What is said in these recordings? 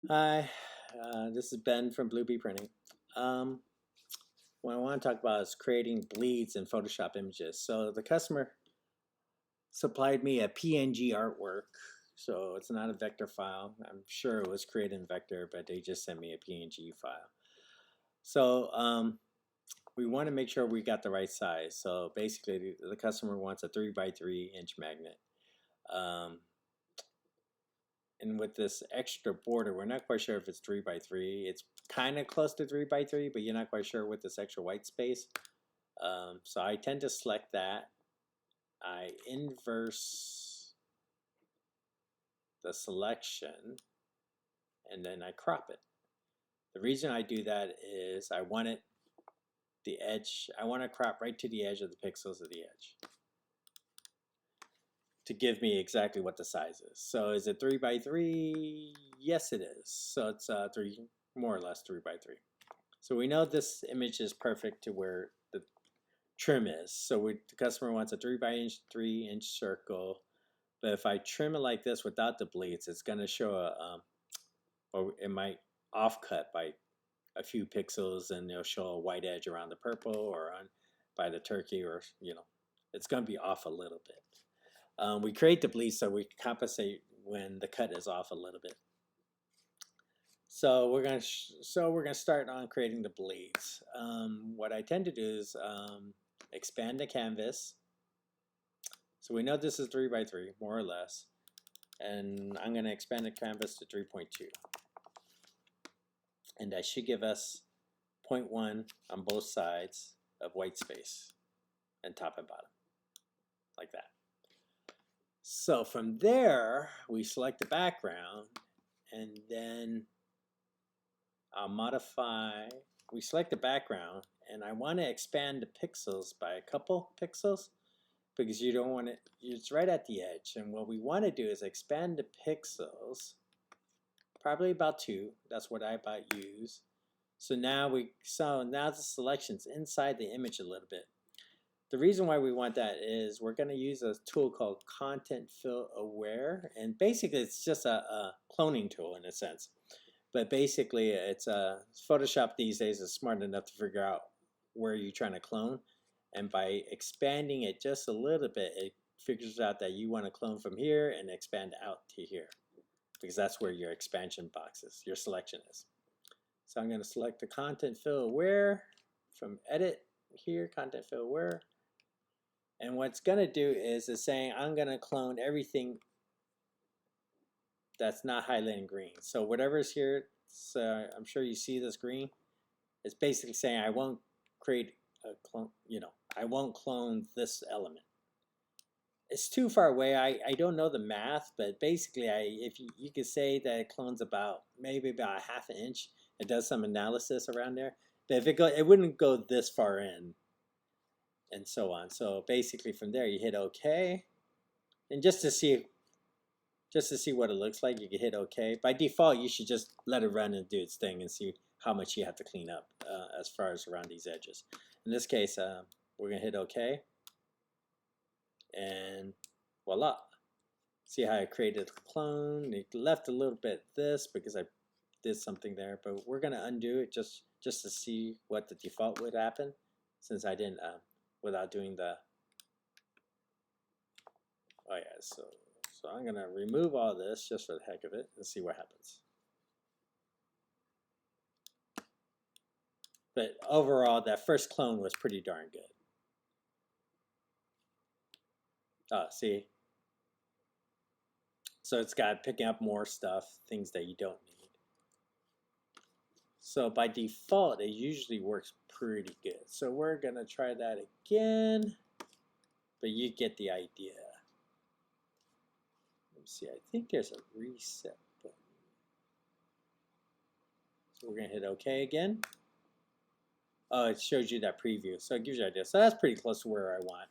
Hi, this is Ben from Bluebee Printing. Um, what I want to talk about is creating bleeds in Photoshop images. So the customer supplied me a PNG artwork, so it's not a vector file. I'm sure it was created in vector, but they just sent me a PNG file. So we want to make sure we got the right size. So basically, the customer wants a 3x3 inch magnet. Um, and with this extra border, we're not quite sure if it's 3x3. It's kind of close to 3x3, but you're not quite sure with this extra white space. So I tend to select that. I inverse the selection and then I crop it. The reason I do that is I want to crop right to the edge of the pixels of the edge to give me exactly what the size is. So is it 3x3? Yes, it is. So it's more or less 3x3. So we know this image is perfect to where the trim is. So the customer wants a 3x3 inch circle. But if I trim it like this without the bleeds, it's going to show or it might offcut by a few pixels, and it'll show a white edge around the purple or on by the turkey, or it's going to be off a little bit. We create the bleeds so we compensate when the cut is off a little bit. So we're gonna start on creating the bleeds. What I tend to do is expand the canvas. So we know this is 3x3, more or less, and I'm gonna expand the canvas to 3.2, and that should give us 0.1 on both sides of white space, and top and bottom, like that. So from there, we select the background, and then I'll modify. We select the background, and I want to expand the pixels by a couple pixels because you don't want it. It's right at the edge, and what we want to do is expand the pixels, probably about 2. That's what I about use. So now the selection's inside the image a little bit. The reason why we want that is we're going to use a tool called Content Fill Aware, and basically it's just a cloning tool in a sense. But basically, it's Photoshop these days is smart enough to figure out where you're trying to clone, and by expanding it just a little bit, it figures out that you want to clone from here and expand out to here, because that's where your expansion box is, your selection is. So I'm going to select the Content Fill Aware from Edit here, Content Fill Aware, and what's going to do is it's saying I'm going to clone everything that's not highlighted in green. So whatever's here, so I'm sure you see this green. It's basically saying I won't create a clone, I won't clone this element. It's too far away. I don't know the math, but basically, if you could say that it clones maybe about a half an inch. It does some analysis around there, but if it wouldn't go this far in, and so on. So basically, from there you hit OK, and just to see what it looks like, you can hit OK. By default, you should just let it run and do its thing and see how much you have to clean up as far as around these edges. In this case, we're going to hit OK, and voila. See how I created a clone? It left a little bit this because I did something there, but we're going to undo it just to see what the default would happen, since I didn't, without doing the, oh yeah, so I'm going to remove all this just for the heck of it and see what happens. But overall, that first clone was pretty darn good. See? So it's got picking up more stuff, things that you don't need. So by default, it usually works pretty good. So we're going to try that again, but you get the idea. Let me see, I think there's a reset button. So we're going to hit OK again. Oh, it shows you that preview, so it gives you an idea. So that's pretty close to where I want.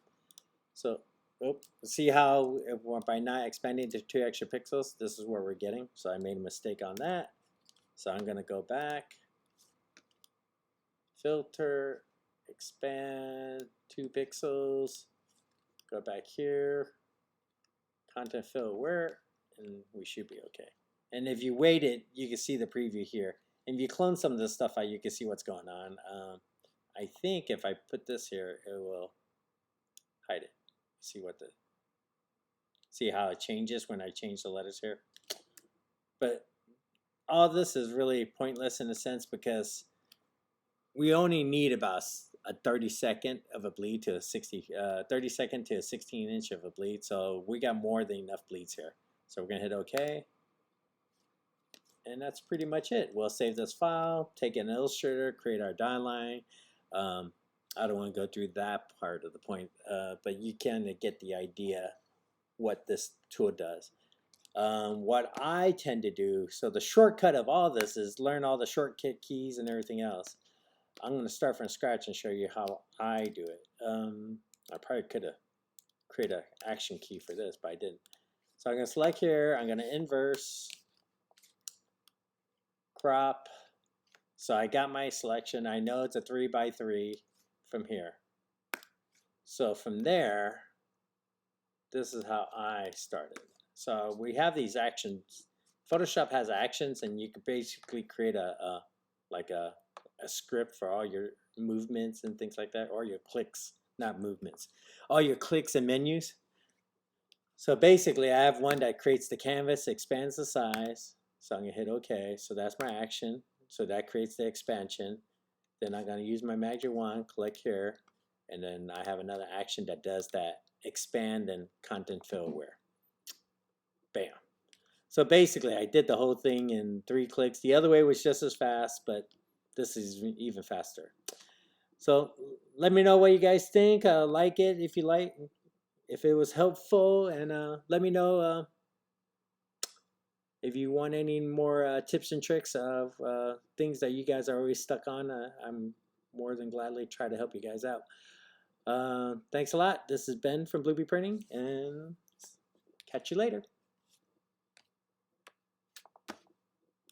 So see how by not expanding to 2 extra pixels, this is where we're getting. So I made a mistake on that. So I'm going to go back, filter, expand 2 pixels, go back here, Content Fill Aware, and we should be okay. And if you wait it, you can see the preview here. And if you clone some of this stuff out, you can see what's going on. I think if I put this here, it will hide it. See how it changes when I change the letters here. But all this is really pointless in a sense because we only need about a 32nd of a bleed to a 32nd to a 16-inch of a bleed. So we got more than enough bleeds here. So we're gonna hit OK. And that's pretty much it. We'll save this file, take an Illustrator, create our die line. I don't want to go through that part of the point, but you can get the idea what this tool does. What I tend to do, so the shortcut of all this is learn all the shortcut keys and everything else. I'm going to start from scratch and show you how I do it. I probably could have created an action key for this, but I didn't. So I'm going to select here, I'm going to inverse, crop. So I got my selection. I know it's a 3x3 from here. So from there, this is how I started. So we have these actions. Photoshop has actions, and you can basically create a script for all your movements and things like that, or your clicks, not movements, all your clicks and menus. So basically, I have one that creates the canvas, expands the size. So I'm gonna hit OK. So that's my action. So that creates the expansion. Then I'm gonna use my Magic Wand, click here, and then I have another action that does that expand and content fill where. Bam. So basically, I did the whole thing in 3 clicks. The other way was just as fast, but this is even faster. So let me know what you guys think. Like it if you like, if it was helpful, and let me know if you want any more tips and tricks of things that you guys are always stuck on. I'm more than gladly try to help you guys out. Thanks a lot. This is Ben from Bluebeam Printing, and catch you later.